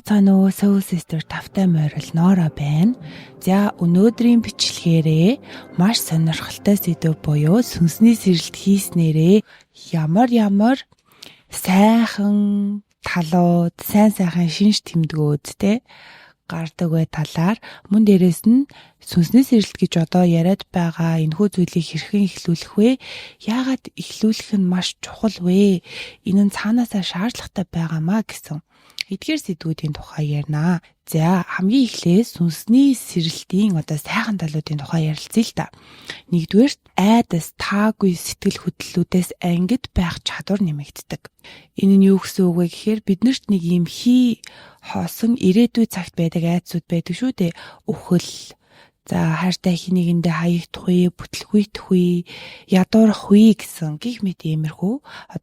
Цаанаа Soul Sister тавтай морил Нора байна. За өнөөдрийн бичлэгээрээ маш сонирхолтой сэдв буюу сүнсний сэрэлт хийснээрээ ямар сайхан талууд, сайхан шинж тэмдгүүд гардаг бай талаар мөн дээрээс нь сүнсний сэрэлт гэж одоо яриад байгаа энэхүү зүйлийг хэрхэн эхлүүлэх вэ? Яагаад эхлүүлэх нь маш чухал вэ? Энэ нь цаанаасаа шаардлагатай байгаамаа гэсэн эдгээр сэдвүүдийн тухай ярина. За хамгийн эхлээд сүнсний сэрэлтийн сайхан талуудын тухай ярилцъя л да. Нэгдүгээрт айдас таагүй сэтгэл хөдлөлүүдээс ангид байх чадвар нэмэгддэг. Энэ нь юу гэсэн үг вэ гэхээр биднэрт нэг юм хоосон ирээдүйн цагт байдаг айдсууд байдаг шүү дээ. Үхэл, за хайртай хэнийг хаягдах үе, бүтлгүйдэх үе, ядуурах үе гэсэн гих мэт иймэрхүү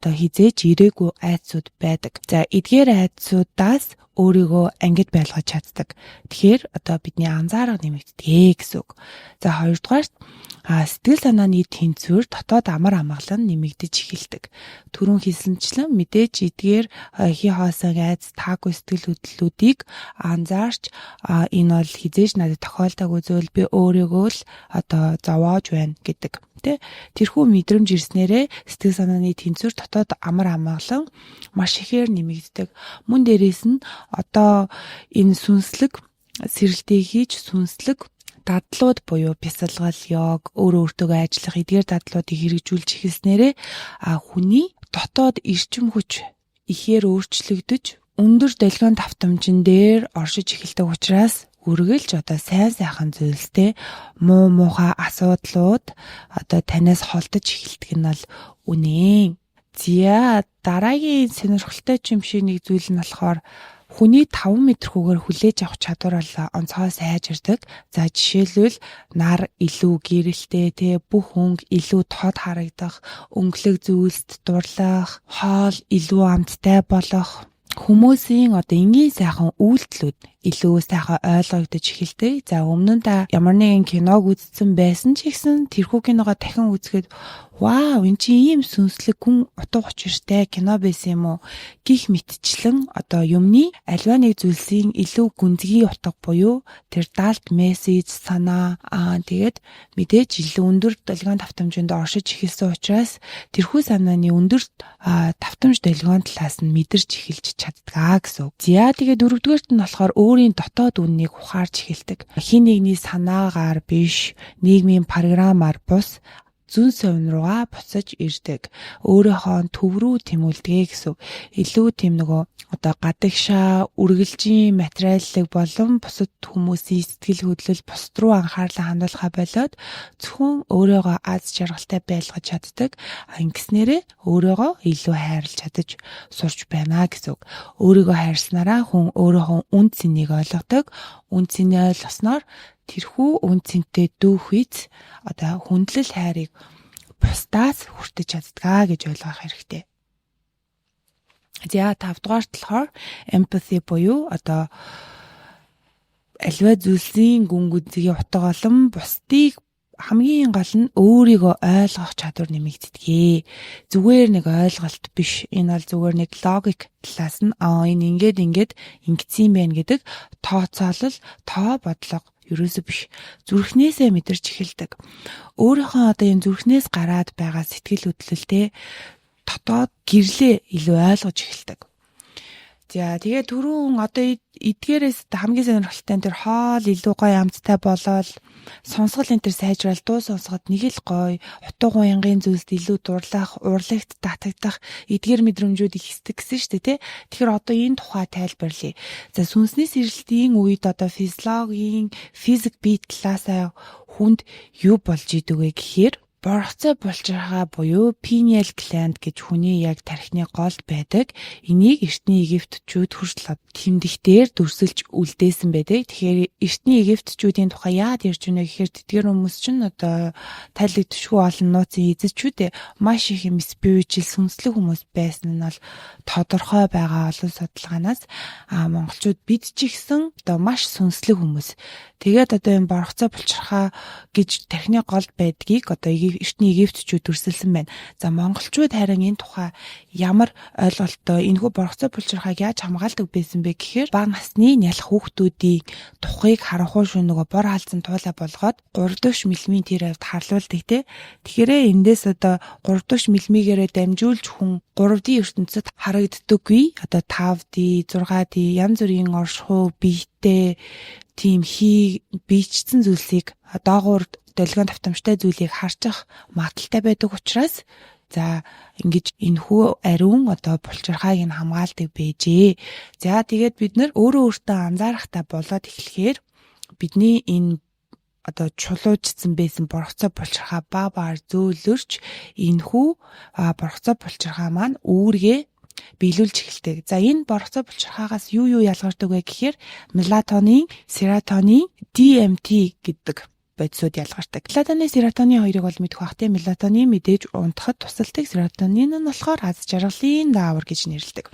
хизээж ирээгүй айдсууд байдаг. За эдгээр айдсуудаас өөрийгөө ангид байлгаж чаддаг. Тэгэхээр бидний анзаарга нэмэгддэг гэсэн үг. За хоёрдугаарт сэтгэл санааны тэнцвэр дотоод амар амгалан нэмэгдэж эхэлдэг. Түрүүн хэлсэнчлэн мэдээж эдгээр хий хоосон айдас таагүй сэтгэл хөдлөлүүдийг анзаарч энэ бол хизээж надад тохиолдоогүй зүйл, би өөрийгөө л зовоож байна гэдэг. Тэрхүү мэдрэмж ирснээрээ сэтгэл санааны тэнцвэр дотоод амар амгалан маш ихээр нэмэгддэг. Мөн дээрээс нь энэ сүнслэг сэрэлтийг хийж сүнслэг дадлууд буюу бясалгал, йог, өөртөө ажиллах эдгээр дадлуудыг хэрэгжүүлж эхэлснээрээ хүний дотоод эрчим хүч ихээр өөрчлөгдөж өндөр долгион давтамжин дээр оршиж эхэлдэг учраас үргэлж сайхан зүйлстэй муухай асуудлууд танаас холдож эхэлдэг нь бол үнэн. За дараагийн сонирхолтой юм шиг нэг зүйл нь болохоор хүний 5 метрхүүгээр хүлээж авах чадвар бол онцгой сайжирдаг. За жишээлбэл нар илүү гэрэлтэй, бүх өнгө илүү тод харагдах, өнгөлөг зүйлсд дурлах, хоол илүү амттай болох, хүмүүсийн энгийн сайхан үйлдэлүүд илүү сайхан ойлгогдож эхэлдэг. За өмнө нь ямар нэгэн киног үзсэн байсан ч гэсэн тэрхүү киногоо дахин үзэхэд вау, энэ чи ийм сүнслэг гүн утга учиртай кино байсан юм уу гих мэтчлэн юмны альва нэг зүйлсийн илүү гүнзгий утга буюу тэр даалт мессеж санаа тэгээд мэдээж илүү өндөр долгион давтамжинд оршиж эхэлсэн учраас тэрхүү санааны өндөр давтамж долгион талаас нь мэдэрч эхэлж чаддгаа гэсэн үг. За тэгээд дөрөвдүгээрт нь болохоор өөрийн дотоод үннийг ухаарч эхэлдэг. Хин нэгний санаагаар биш, нийгмийн програмаар бус зүүн совин руугаа буцаж ирдэг. Өөрийнхөө төв рүү тэмүүлдэг гэсэн. Илүү тийм гадагшаа үргэлжийн материаллыг болон бусад хүмүүсийн сэтгэл хөдлөл бусд руу анхаарлаа хандуулахаа болоод зөвхөн өөрийгөө аз жаргалтай байлгаж чаддаг. Ингэснээрээ өөрийгөө илүү хайрлаж чадаж сурч байна гэсэн. Өөрийгөө хайрласнараа хүн өөрийнхөө үн цэнийг ойлгодог. Үн цэнийг ойлгосноор тэрхүү үн цэнтэй дүүх үйц хүндлэл хайрыг бусдаас хүртэж чаддгаа гэж ойлгох хэрэгтэй. За 5 дугаарт болохоор empathy буюу аливаа зүйлсийн гүн гүнзгий утга олон бусдыг хамгийн гол нь өөрийгөө ойлгох чадвар нэмэгддэг. Зүгээр нэг ойлголт биш. Энэ бол зүгээр нэг логик талаас нь энэ ингээд ингэсэн байх гэдэг тооцоолол, тоо бодлого ерөөсөө биш. Зүрхнээсээ мэдэрч эхэлдэг. Өөрийнхөө энэ зүрхнээс гараад байгаа сэтгэл хөдлөлтэй дотоод гэрлээ илүү ойлгож эхэлдэг. За тэгээ түрүүн эдгээрээс хамгийн сонирхолтой нь тэр хоол илүү гоё амттай болоод сонсгол энэ төр сайжрал дуу сонсоход нэг л гоё утга уянгийн зүйлд илүү дурлах, урлагт татагдах эдгээр мэдрэмжүүд их хэсдэг гэсэн шүү дээ, тэ. Тэгэхээр энэ тухай тайлбарлая. За сүнсний сэрэлтийн үед физиологийн физик бие талаасаа хүнд юу болж идэг вэ гэхээр борхоцоо булчирхаа буюу pineal gland гэж хүний яг тархины голд байдаг. Энийг эртний египтчүүд хүртэл тэмдэгтээр дүрсэлж үлдээсэн байдаг. Тэгэхээр эртний египтчүүдийн тухай яад ярьж байна гэхээр тэдгээр хүмүүс чинь тайлэгдэшгүй олон нууцын эзэчүүд маш их юм spiritual сүнслэг хүмүүс байсан нь бол тодорхой байгаа олон судалгаанаас монголчууд бид ч ихсэн маш сүнслэг хүмүүс. Тэгээд энэ борхоцоо булчирхаа гэж тархины голд байдгийг эртний египетчүүд төрсөлсөн байна. За монголчууд харин энэ тухай ямар ойлголттой энэхүү боргоцоо булчирхайг яаж хамгаалдаг байсан бэ гэхээр бага насны нялх хүүхдүүдийн тухыг харанхуй шөнө нөгөө бор хаалцсан туулаа болгоод 3 мм тэр хавьд харлуулдаг те. Тэгэхээр эндээс одоо 3 мм-гээрээ дамжуулж хүн 3D ертөнцид харагддаггүй. Одоо 5D, 6D янз бүрийн оршихуй биетэй тийм биечсэн зүйлсийг доогуур долгион давтамжтай зүйлийг харчих магадaltaй байдаг учраас за ингэж энэхүү ариун одоо булчирхайг нь хамгаалдаг байжээ. За тэгээд бид нэр өөртөө анзаарахтаа болоод эхлэхээр бидний энэ одоо чулуужсан байсан боргоцоо булчирхай баар зөөлөрч энэхүү боргоцоо булчирхай маань үүргээ биелүүлж эхэлдэг. За энэ боргоцоо булчирхайгаас юу ялгардаг вэ гэхээр мелатонин, серотонин, DMT гэдэг бодисууд ялгардаг. Мелатонин, серотонин хоёрыг бол мэдэх бах те. Мелатонин мэдээж унтахад тусалдаг, серотонин нь болохоор аз жаргалын даавар гэж нэрлэдэг.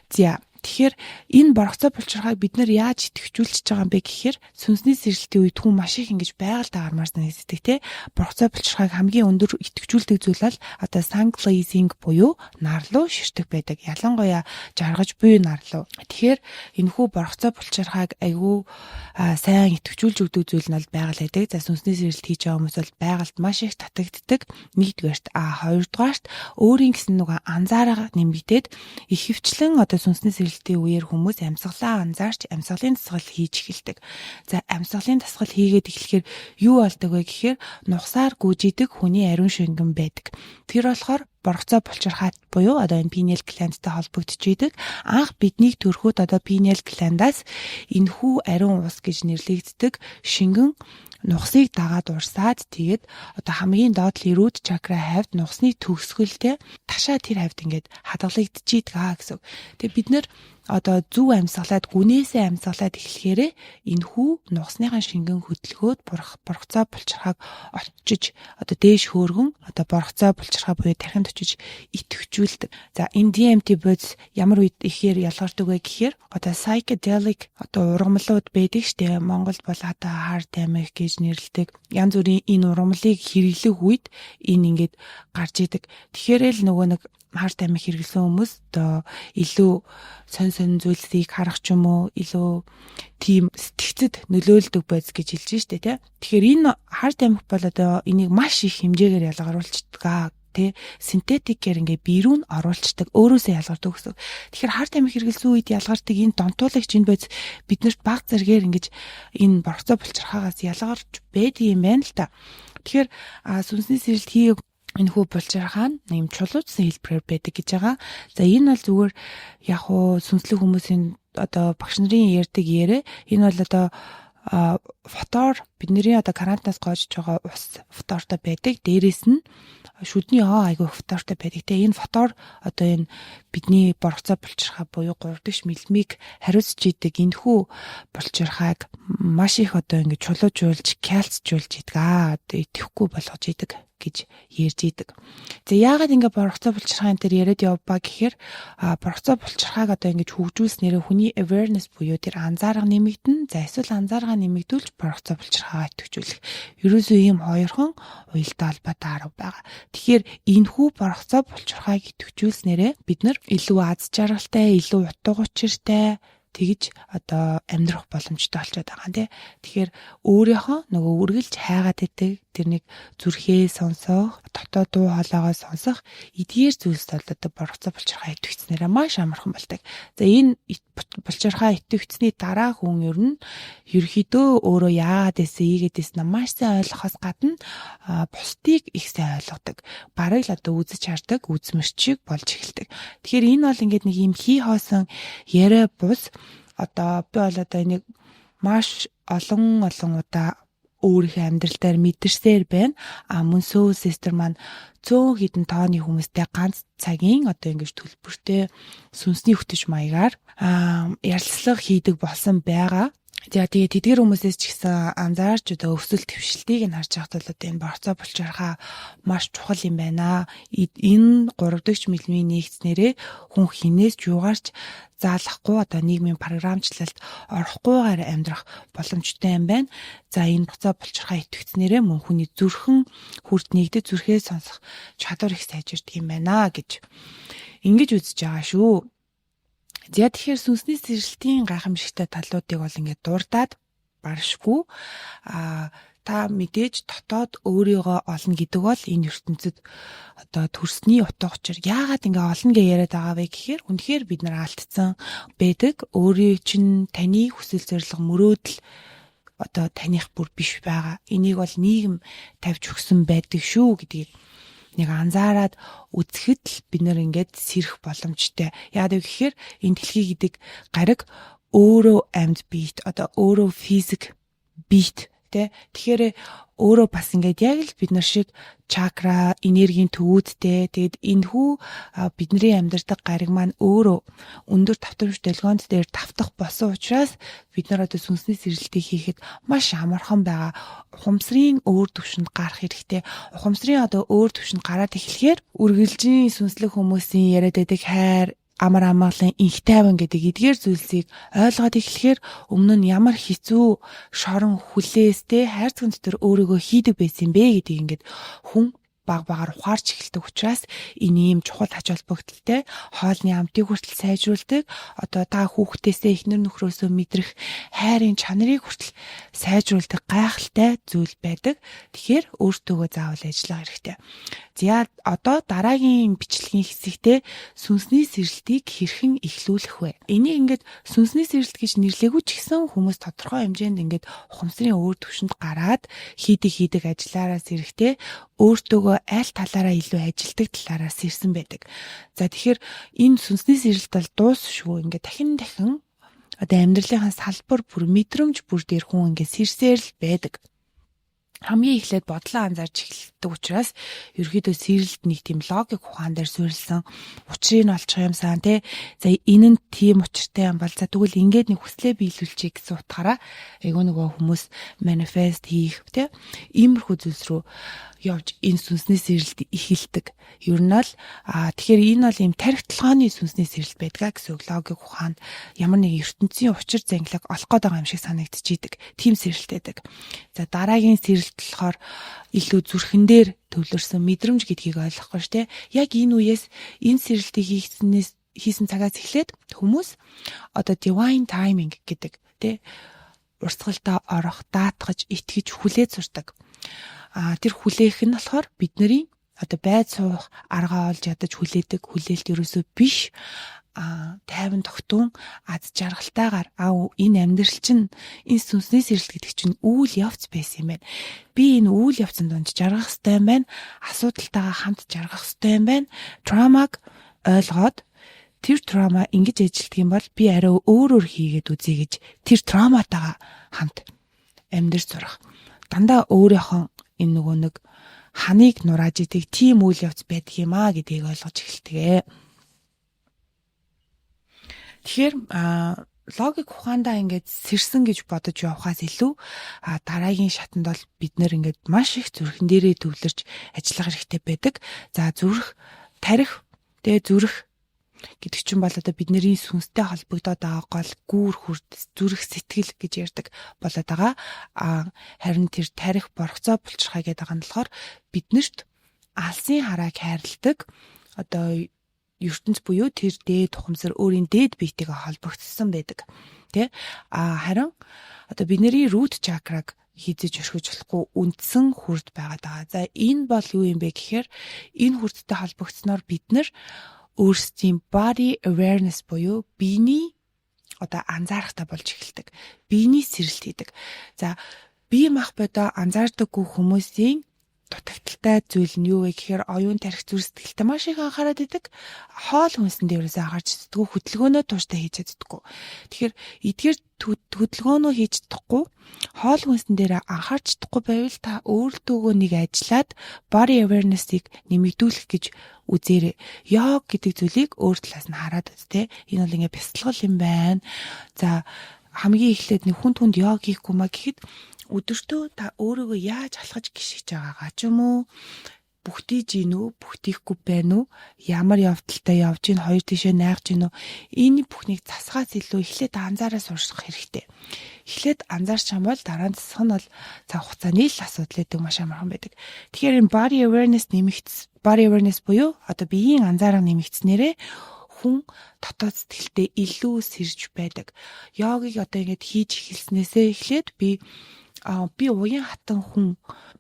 За тэгэхээр энэ боргоцоо булчирхайг бид нар яаж идэвхжүүлж байгаа юм бэ гэхээр сүнсний сэргэлтийн үед хүн маш их ингэж байгальтай гармаар санагддаг те. Боргоцоо булчирхайг хамгийн өндөр идэвхжүүлдэг зүйл бол одоо sun glazing буюу нар руу ширтэх байдаг. Ялангуяа жаргаж буй нар руу. Тэгэхээр энэхүү боргоцоо булчирхайг айгүй сайн идэвхжүүлж өгдөг зүйл нь бол байгаль байдаг. За сүнсний сэргэлт хийж байгаа хүмүүс бол байгальд маш их татагддаг. Нэгдүгээрт хоёрдугаарт өөрийн гэсэн нэг анзаараа нэмэгдээд их хвчлэн одоо сүнсний сэргэлтийн үеэр хүмүүс амьсгалаа анзаарч амьсгалын дасгал хийж эхэлдэг. За амьсгалын дасгал хийгээд эхлэхээр юу болдог вэ гэхээр нухсаар гүйжидэг хүний ариун шингэн байдаг. Тэр болохоор боргоцоо булчирхайт буюу одоо энэ pineal gland-тай холбогдож идэг. Анх биднийг төрөхөд одоо pineal gland-аас энэхүү ариун ус гэж нэрлэгддэг шингэн нухсыг дагаад урсаад тэгээд одоо хамгийн доотлын root chakra хавьд нухсны төгсгөлтэй ташаа тэр хавьд ингээд хадгалагдчихийдэг гэсэн. Тэгээд бид нэр одоо зөв амьсгалаад гүнээсээ амьсгалаад эхлэхээрээ энэхүү нухсныхаа шингэн хөдөлгөөд боргоцоо булчирхайг очиж одоо дээш хөөргөн одоо боргоцоо булчирхай буюу тархинд очиж идэвхжүүлдэг. За энэ DMT бодис ямар үед ихээр ялгардаг вэ гэхээр одоо psychedelic одоо ургамлууд байдаг штэ. Монголд бол одоо hard amig гэж нэрлэдэг. Янз бүрийн энэ ургамлыг хэрэглэх үед энэ ингээд гарч идэг. Тэгэхээр л нөгөө нэг харт амиг хэрэглэсэн хүмүүс одоо илүү сонь зүйлсийг харах ч юм уу илүү тийм сэтгцэд нөлөөлдөг байц гэж хэлж штэ тий. Тэгэхээр энэ харт амиг бол одоо энийг маш их хэмжээгээр ялгаруулцдаг тий. Синтетикээр ингээ бирүүн оруулцдаг өөрөөсөө ялгардаг гэсэн. Тэгэхээр харт амиг хэрэглэсэн үед ялгардаг энэ донтуулагч энэ байц биднэрт баг зэрэгээр ингэж энэ боргоцоо булчирхайгаас ялгарч байдгийм байна л та. Тэгэхээр сүнсний сэргэлт хийх энэхүү булчирхай нь юм чулуужсан хэлбэрээр байдаг гэж байгаа. За энэ бол зүгээр яг уу сүнслэг хүмүүсийн одоо багш нарын ярьдаг яриа. Энэ бол одоо фотор бидний одоо карантинаас гоожж байгаа ус фотортой байдаг. Дээрээс нь шүдний айгүй фотортой байдаг. Тэгээ энэ фотор одоо энэ бидний боргоцоо булчирхай буюу 3 мм-ийг хариуцж идэг энэхүү булчирхайг маш их одоо ингэ чулуужуулж, кальцжуулж идэг. Одоо идэхгүй болгож идэг гэж ярьж идэг. За яагаад ингэ боргоцоо булчирхай энэ төр яриад явбаа гэхээр боргоцоо булчирхайг одоо ингэж хөгжүүлснээр хүний awareness буюу тэр анзаарга нэмэгдэн. За эсвэл анзаарга нэмэгдүүлж боргоцоо булчирхайгаа идэвхжүүлэх. Ерөөсөө ийм хоёрхан уялдаа холбоотой арга байгаа. Тэгэхээр энэхүү боргоцоо булчирхайг идэвхжүүлснээр бид нар илүү аз жаргалтай, илүү утга учиртай тэгж одоо амьдрах боломжтой болчиход байгаа нэ. Тэгэхээр өөрийнхөө нөгөө үргэлж хайгаад идэг тэр нэг зүрхээ сонсох, дотоод дуу хоолойгоо сонсох эдгээр зүйлс бол одоо боргоцоо булчирхай идэвхжснээр маш амархан болдог. За энэ булчирхай идэвхжсний дараа хүн ер нь ерөөхдөө өөрөө яагаад ийгээд ийснэ маш сайн ойлгохоос гадна бусдыг их сайн ойлгодог. Бараг л одоо үзэж хардаг, үзмэрчиг болж эхэлдэг. Тэгэхээр энэ бол ингээд нэг юм хий хоосон яриа бус одоо би бол одоо энийг маш олон удаа өөрийнхөө амьдрал дээр мэдэрсээр байна. Мөн сүү систер маань цөөн хідэн тооны хүмүүстэй ганц цагийн одоо ингэж төлбөртэй сүнсний хөтөч маягаар ярилцлага хийдэг болсон байгаа. За тэгээ тэдгэр хүмүүсээс ч гэсэн анзаарч одоо өсвөл твшилтийг нь харж байхад бол одоо энэ борцоо булчирхаа маш чухал юм байна. Энэ 3-4 мм нэгцнэрээ хүн хинээс ч юугаарч заалахгүй одоо нийгмийн програмчлалд орохгүйгээр амьдрах боломжтой юм байна. За энэ борцоо булчирхаа идэвхцнэрээ мөн хүний зүрхэн хүрд нэгдэж зүрхээ сонсох чадвар их сайжирдаг юм байна гэж ингэж үзэж байгаа шүү. За тэгэхээр сүнсний сэргэлтийн гайхамшигтай талуудыг бол ингээд дурдаад баршгүй та мэдээж дотоод өөрийгөө олно гэдэг бол энэ ертөнцид одоо төрсний утга учир яагаад ингээ олно гэж яриад байгаа вэ гэхээр үнэхээр бид нар алдсан байдаг өөрийн чинь таны хүсэл зорилго мөрөөдөл одоо таних бүр биш байгаа энийг бол нийгэм тавьж өгсөн байдаг шүү гэдгийг нэг анзаараад үзэхэд л бид нэр ингээд сэрэх боломжтой. Яагаад вэ гэхээр энэ дэлхий гэдэг гариг өөрөө амьд биет, одоо өөрөө физик биет тэ. Тэгэхээр өөрөө бас ингээд яг л бид нар шиг чакра, энергийн төвүүдтэй. Тэгэд энэхүү бидний амьдардаг гариг маань өөрөө өндөр давтамж долгионд дээр давтах болсон учраас бид нар одоо сүнсний сэргэлтийг хийхэд маш амархан байгаа. Ухамсарын өөр түвшинд гарах хэрэгтэй. Ухамсарын одоо өөр түвшинд гараад эхлэхээр үргэлжийн сүнслэг хүмүүсийн яриад байдаг хайр амар амгалан инх тайван гэдэг эдгээр зүйлсийг ойлгоод эхлэхээр өмнө нь ямар хэцүү шорон хүлээстэй хайрцаг дотор өөрийгөө хийдэг байсан бэ гэдгийг ингээд хүн баг-багаар ухаарч эхэлдэг учраас энэ ийм чухал ач холбогдолтой хоолны амтыг хүртэл сайжруулдаг одоо та хүүхдээсээ эхнэр нөхрөөсөө мэдрэх хайрын чанарыг хүртэл сайжруулдаг гайхалтай зүйл байдаг. Тэгэхээр өөртөөгөө заавал ажиллах хэрэгтэй. За одоо дараагийн бичлэгийн хэсэгтээ сүнсний сэргэлтийг хэрхэн эхлүүлэх вэ? Энийг ингээд сүнсний сэргэлт гэж нэрлэегүй ч гэсэн хүмүүс тодорхой хэмжээнд ингээд ухамсарын өөр түвшинд гараад хийдэг ажиллаараа сэрэгтэй өөртөөгөө аль талаараа илүү ажилдаг талаараа сэрсэн байдаг. За тэгэхээр энэ сүнсний сэргэлт бол дуусшгүй ингээд дахин одоо амьдралынхаа салбар бүр мэдрэмж бүр дээр хүн ингээд сэрсээр л байдаг. Хамгийн эхлээд бодлоо анзаарч эхэлдэг учраас ерөөдөө сэргэлт нэг тийм логик ухаан дээр суурилсан учрыг нь олчих юмсан тий. За энэ нь тийм учиртай юм бол за тэгвэл ингээд нэг хүслээ биелүүлчихье гэсэн утгаараа айгүй нөгөө хүмүүс манифест хийх тий. Иймэрхүү зүйлс рүү явж энэ сүнсний сэргэлт эхэлдэг. Ер нь л тэгэхээр энэ бол ийм тарих толгойн сүнсний сэргэлт байдгаа гэсэн үг логик ухаанд ямар нэг ертөнцийн учир зангилаг олох гээд байгаа юм шиг санагдчихийдэг. Тийм сэргэлт байдаг. За дараагийн сэргэлт болохоор илүү зүрхэн дээр төвлөрсөн мэдрэмж гэдгийг ойлгохгүй шүү дээ. Яг энэ үеэс энэ сэргэлтийг хийсэн цагаас эхлээд хүмүүс одоо divine timing гэдэг тий урсгалдаа орох, даатгаж, итгэж хүлээж сурдаг. Тэр хүлээх нь болохоор бидний одоо байд суух аргаа олж ядаж хүлээлт ерөөсөө биш тайван тогтун аз жаргалтайгаар энэ амьдрал чинь энэ сүнсний сэргэлт гэдэг чинь үйл явц байсан юм байна. Би энэ үйл явцанд донд жаргах хэрэгтэй юм байна. Асуудалтайгаа хамт жаргах хэрэгтэй юм байна. Травмаг ойлгоод тэр траума ингэж ажилтдаг юм бол би арай өөрөөр хийгээд үзье гэж тэр травматайгаа хамт амьдарч сурах. Дандаа өөрийнхөө энэ нөгөө нэг ханыг нурааж идэг тийм үйл явц байдаг юм гэдгийг ойлгож эхэлдэг. Тэгэхээр логик ухаандаа ингээд сэрсэн гэж бодож явахаас илүү дараагийн шатанд бол бид нэр ингээд маш их зүрхэн дээрээ төвлөрч ажиллах хэрэгтэй байдаг. За зүрх тарих зүрх гэдэг чинь бол одоо бидний сүнстэй холбогдоод байгаа гол гүүр хүрд зүрх сэтгэл гэж ярьдаг болоод байгаа. Харин тэр тарих боргоцоо булчирхай гэдэг байгаа нь болохоор биднэрт алсын харааг хайрладаг одоо ертөнц буюу тэр дээд тухамсар өөрийн дээд биетэйгээ холбогдсон байдаг. Тэ? Харин одоо бидний root чакраг хийжиж орхиж болохгүй үндсэн хүрд байгаад байгаа. За энэ бол юу юм бэ гэхээр энэ хүрдтэй холбогдсноор бид нар өөрсдийн body awareness буюу биений одоо анзаарахтай болж эхэлдэг. Биений сэргэлт хийдэг. За бие махбодоо анзаардаггүй хүмүүсийн дутагдaltaй зүйл нь юу вэ гэхээр оюун тарих зүрх сэтгэлтэй маш их анхаарал идэг. Хоол хүнсэн дээрээс анхаарч чаддаггүй, хөдөлгөөнөө тууштай хийж чаддаггүй. Тэгэхээр эдгээр хөдөлгөөнөө хийж чадахгүй, хоол хүнсэн дээр анхаарч чадахгүй байвал та өөртөөгөө нэг ажиллаад body awareness-ийг нэмэгдүүлэх гэж үзээрэй. Йог гэдэг зүйлийг өөр талаас нь хараад үз тэ. Энэ бол ингээ бясалгал юм байна. За хамгийн эхлээд нэг хүн түнд йог хийхгүй маа гэхэд өдөртөө та өөрийгөө яаж алхаж гიშгэж байгаагаа ч юм уу бүхтийж гин үү, бүхтийхгүй байна уу, ямар явдалтай явж гин, хоёр тишээ найгаж гин үү, энэ бүхнийг засахаас илүү эхлээд анзаараа сурах хэрэгтэй. Эхлээд анзаарч юм бол дараа нь засах нь бол цаг хугацааны л асуудал гэдэг маш амархан байдаг. Тэгэхээр энэ body awareness буюу одоо биеийн анзаарга нэмэгдснээрээ хүн дотоод сэтгэлдээ илүү сэрж байдаг. Йогийг одоо ингэж хийж эхэлснээсээ эхлээд би уян хатан хүн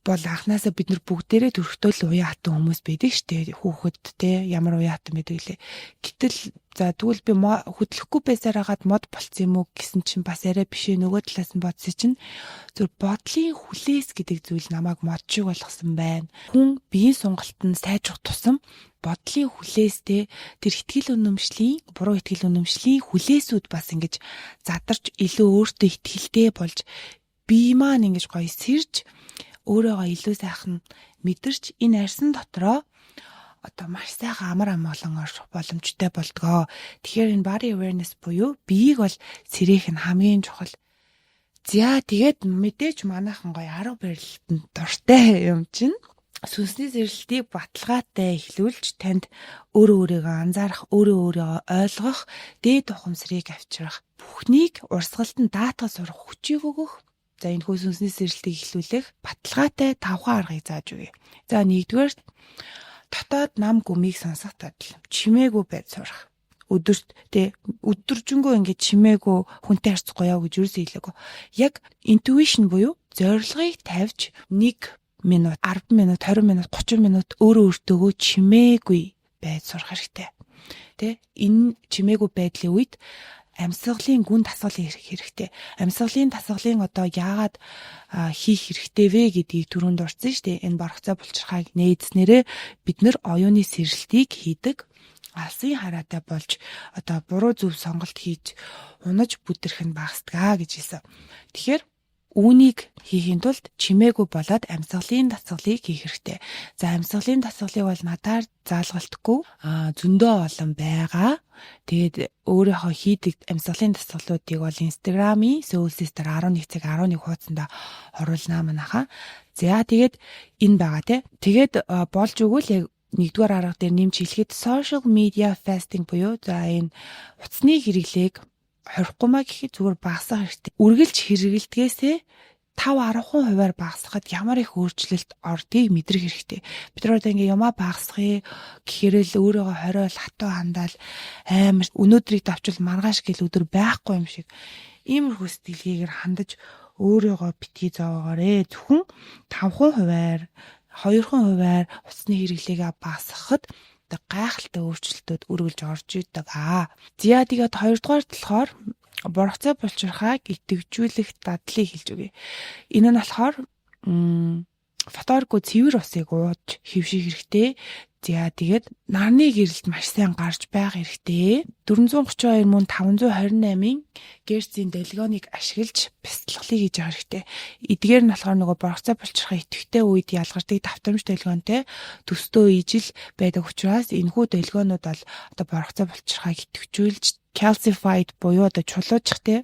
бол анхнаасаа бид нар бүгдээрээ төрөхдөө л уян хатан хүмүүс байдаг штэ. Хүүхэд те ямар уян хатан байдаг лээ. Гэтэл за тэгвэл би хөдлөхгүй байсаар хагаад мод болцсон юм уу гэсэн чинь бас арай биш ээ. Нөгөө талаас нь бодсон чинь зөв бодлын хүлээс гэдэг зүйл намайг мод шиг болгосон байна. Хүн биеийн сонголт нь сайжрах тусам бодлын хүлээстэй тэр ихтгэл үнэмшлийн буруу ихтгэл үнэмшлийн хүлээсүүд бас ингэж задарч илүү өөртөө ихтгэлтэй болж бие маань ингэж гоё сэрж өөрийгөө илүү сайхан мэдэрч энэ арьсан дотроо одоо маш сайхан амар амгалан орох боломжтой болдгоо. Тэгэхээр энэ body awareness буюу биеийг бол сэрэх нь хамгийн чухал. За тэгээд мэдээж манайхан гоё арга барилтанд дуртай юм чинь сүнсний зэрлэлтийг баталгаатай эхлүүлж танд өөрийгөө анзаарах, өөрийгөө ойлгох, дээд ухамсарыг авчрах, бүхнийг урсгалтанд даатгаж сурах хүчийг өгөх. За энэ хүү сүнсний зэрлэлтийг эхлүүлэх баталгаатай 5 аргыг зааж өгье. За 1-р дотоод нам гүмийг сонсох тал чимээгүй байж сурах. Өдөржингөө ингэж чимээгүй хүнтэй харьцахгүй яа гэж юусэн хэлээгүй. Яг intuition буюу зорилгыг тавьж 1 минут, 10 минут, 20 минут, 30 минут өөртөөгөө чимээгүй байж сурах хэрэгтэй. Тэ энэ чимээгүй байдлын үед амьсгалын гүн дасгал хийх хэрэгтэй. Амьсгалын дасгалын одоо яагаад хийх хэрэгтэй вэ гэдгийг түрүүнд дурдсан шүү дээ. Энэ баргацаа булчирхайг нээдснээрээ бид нар оюуны сэрэлтийг хийдэг. Алсын хараатай болж одоо буруу зөв сонголт хийж унаж бүдэрх нь багасдгаа гэж хэлсэн. Тэгэхээр үүнийг хийхийн тулд чимээгүй болоод амьсгалын дасгалыг хийх хэрэгтэй. За амьсгалын дасгалыг бол надаар заалгалтгүй зөндөө олон байгаа. Тэгээд өөрийнхөө хийдэг амьсгалын дасгалуудыг бол Instagram-ийн Soul Sister 11 цаг 11 хуудсанд оруулнаа манайхаа. За тэгээд энэ байгаа те. Тэгээд болж өгвөл яг 1-р арга дээр нэмж хэлэхэд social media fasting буюу за энэ утасны хэрэглээг хорихгүй маа гэхэд зүгээр багасгах хэрэгтэй. Үргэлж хэрэгэлдгээсээ 5-10% багасгахад ямар их өөрчлөлт ордгийг мэдрэх хэрэгтэй. Бид нар одоо ингээ юмаа багасгахыг гэхээр л өөрийгөө хориол хатуу хандаал амар өнөөдрийг давчвал маргааш гэл өдөр байхгүй юм шиг иймэрхүү сэтгэлгээгээр хандаж өөрийгөө битгий зоогоорой. Зөвхөн 5%-аар 2% утасны хэрэглээгээ багасгахад гайхалтай өөрчлөлтүүд үргэлж орж идэг. За тэгээд 2-дугаар болохоор боргоцоо булчирхайг идэвхжүүлэх дадлыг хэлж өгье. Энэ нь болохоор фоторгүй цэвэр усыг ууж хөвших хэрэгтэй. За тэгээд нарны гэрэлд маш сайн гарч байх хэрэгтэй. 432 мөн 528-ын герцийн долгионыг ашиглаж бяцлаглыг хийж байгаа хэрэгтэй. Эдгээр нь болохоор нөгөө боргоцоо булчирхай идэвхтэй үед ялгардаг давтамж долгионтэй төстөө ижил байдаг учраас энэхүү долгионууд бол одоо боргоцоо булчирхайг идэвхжүүлж calcified буюу одоо чулуужхтэй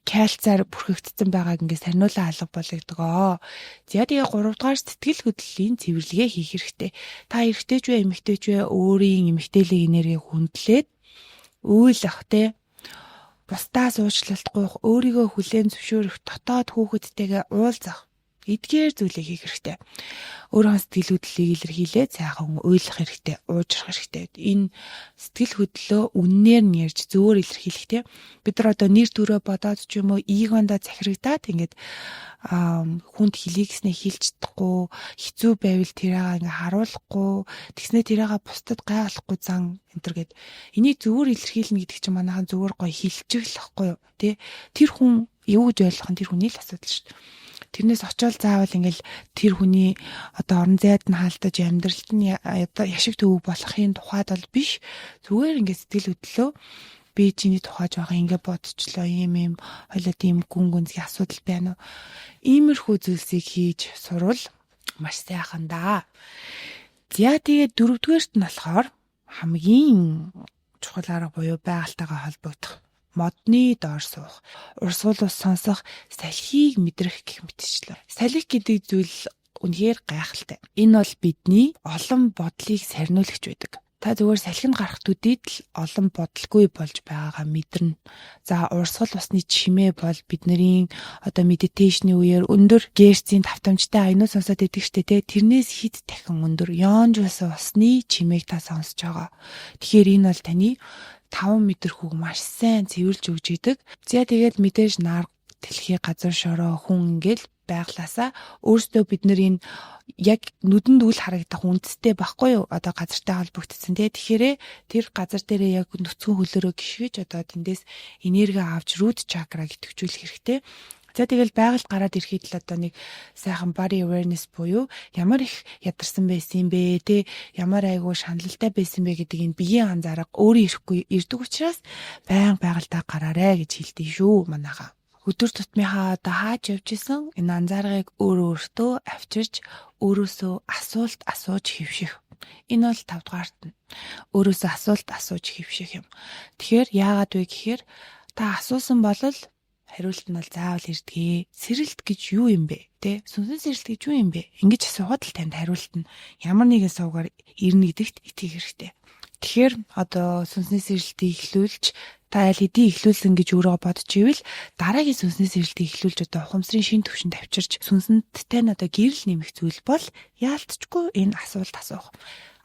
кальцаар бүрхэгдсэн байгааг ингээд сарниулаа алга болгодгоо. За тэгээ 3-дугаар сэтгэл хөдлөлийн цэвэрлэгээ хийх хэрэгтэй. Та эрэгтэйч вэ, эмэгтэйч вэ өөрийн эмэгтэйлэг энергийг хүндлээд үйл ахтэй бусдаас уучлалтгүй өөрийгөө хүлээн зөвшөөрөх дотоод хүүхэдтэйгээ уулзах. Эдгээр зүйлийг хийх хэрэгтэй. Өөрийнхөө сэтгэл хөдлөлийг илэрхийлээд сайхан ойлгох хэрэгтэй, уужрах хэрэгтэй. Энэ сэтгэл хөдлөлөө үннээр нь ярьж зөөр илэрхийлэхтэй. Бид нар одоо нэр төрөө бодоод ч юм уу эгондоо захирагдаад ингээд хүнд хэлийгснээ хэлж чадахгүй, хэцүү байвал тэрийг ингээ харуулахгүй, тэгснэ тэрийг бусдад гайхуулахгүй зан энтер гэд. Энийг зөөр илэрхийлнэ гэдэг чинь манайхан зөөр гоё хилчэглэхгүй юу, тий? Тэр хүн юу гэж ойлгох нь тэр хүний л асуудал шүү дээ. Тэрнээс очиод заавал ингээл тэр хүний одоо орон зайд нь хаалтаж амьдралд нь одоо яшиг төвөг болохын тухайд бол биш. Зүгээр ингээд сэтгэл хөдлөлөө би чиний тухай жоохон ингээд бодчихлоо ийм хоёлоо тийм гүн гүнзгий асуудал байна уу. Иймэрхүү зүйлсийг хийж сурвал маш сайхан да. За тэгээд 4-дүгээрт нь болохоор хамгийн чухал арга буюу байгальтайгаа холбогдох модны доор суух, урсгал ус сонсох, салхийг мэдрэх гэх мэтчлэн. Салхи гэдэг зүйл үнэхээр гайхалтай. Энэ бол бидний олон бодлыг сарниулагч байдаг. Та зүгээр салхинд гарах төдийд л олон бодолгүй болж байгаагаа мэдэрнэ. За урсгал усны чимээ бол бидний медитейшны үеэр өндөр герцийн давтамжтай аюунууд сонсоод идэг штэ тэ. Тэрнээс хэд дахин өндөр йонж байсан усны чимээг та сонсож байгаа. Тэгэхээр энэ бол таны 5 метр хүүг маш сайн цэвэрлж өгч идэг. За тэгээд мэдээж нар дэлхий газар шороо хүн ингээл байглаасаа өөрсдөө бид нар энэ яг нүдэнд үл харагдах үндэстэй байхгүй юу? Газартай холбогдсон тий. Тэгэхээр тэр газар дээрээ яг нүцгэн хөлөөрөө гიშгэж тэндээс энерги авч root chakra идэвхжүүлэх хэрэгтэй. За тэгэл байгальд гараад ирэхэд л нэг сайхан body awareness буюу ямар их ядарсан байсан юм бэ те, ямар айгүй шаналлтай байсан бэ гэдэг энэ биеийн анзаарга өөрөө ирэхгүй ирдэг учраас байнга байгальдаа гараарэ гэж хэлдэг шүү манайхаа. Өдөр тутмынхаа хаач явж исэн энэ анзааргыг өөртөө авчирч өөрөөсөө асуулт асууж хэвших. Энэ бол 5 дугаарт нь. Өөрөөсөө асуулт асууж хэвших юм. Тэгэхээр яагаад вэ гэхээр та асуусан бол хариулт нь бол заавал ирдгээ. Сэрэлт гэж юу юм бэ? Тэ? Сүнсэн сэрэлт гэж юу юм бэ? Ингэж асуухад л танд хариулт нь ямар нэгэн суугаар ирнэ гэдэгт итгэх хэрэгтэй. Тэгэхээр сүнсний сэрэлтийг эхлүүлж та аль хэдийн эхлүүлсэн гэж өөрөө бодож ивэл дараагийн сүнсний сэрэлтийг эхлүүлж ухамсарын шин түвшинд авчирч сүнсэнттэй нь гэрэл нэмэх зүйл бол яалтчгүй энэ асуулт асуух.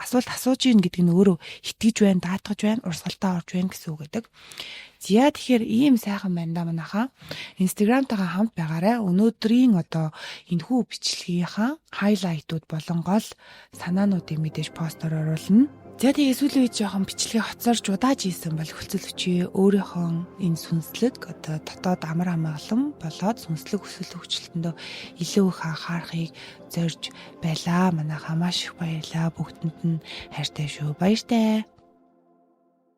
Асуулт асууж ийн гэдэг нь өөрөө итгэж байна, даатгаж байна, урсгалтаа орж байна гэсэн үг гэдэг. За тэгэхээр ийм сайхан байна да манайхаа. Instagram-тайгаа хамт байгаарай. Өнөөдрийн энэхүү бичлэгийнхаа хайлайтууд болон гол санаануудыг мэдээж постоор оруулна. За тэгээ сүүлийн үед жоохон бичлэгээ хоцорж удааж ийсэн бол хөлцөл өчөө өөрийнхөө энэ сүнслэг дотоод амар амгалан болоод сүнслэг өсвөл хөгжилтөндөө илүү их анхаарахыг зорж байлаа. Манайхаа маш их баярлаа. Бүгдэнд нь хайртай шүү. Баяртай.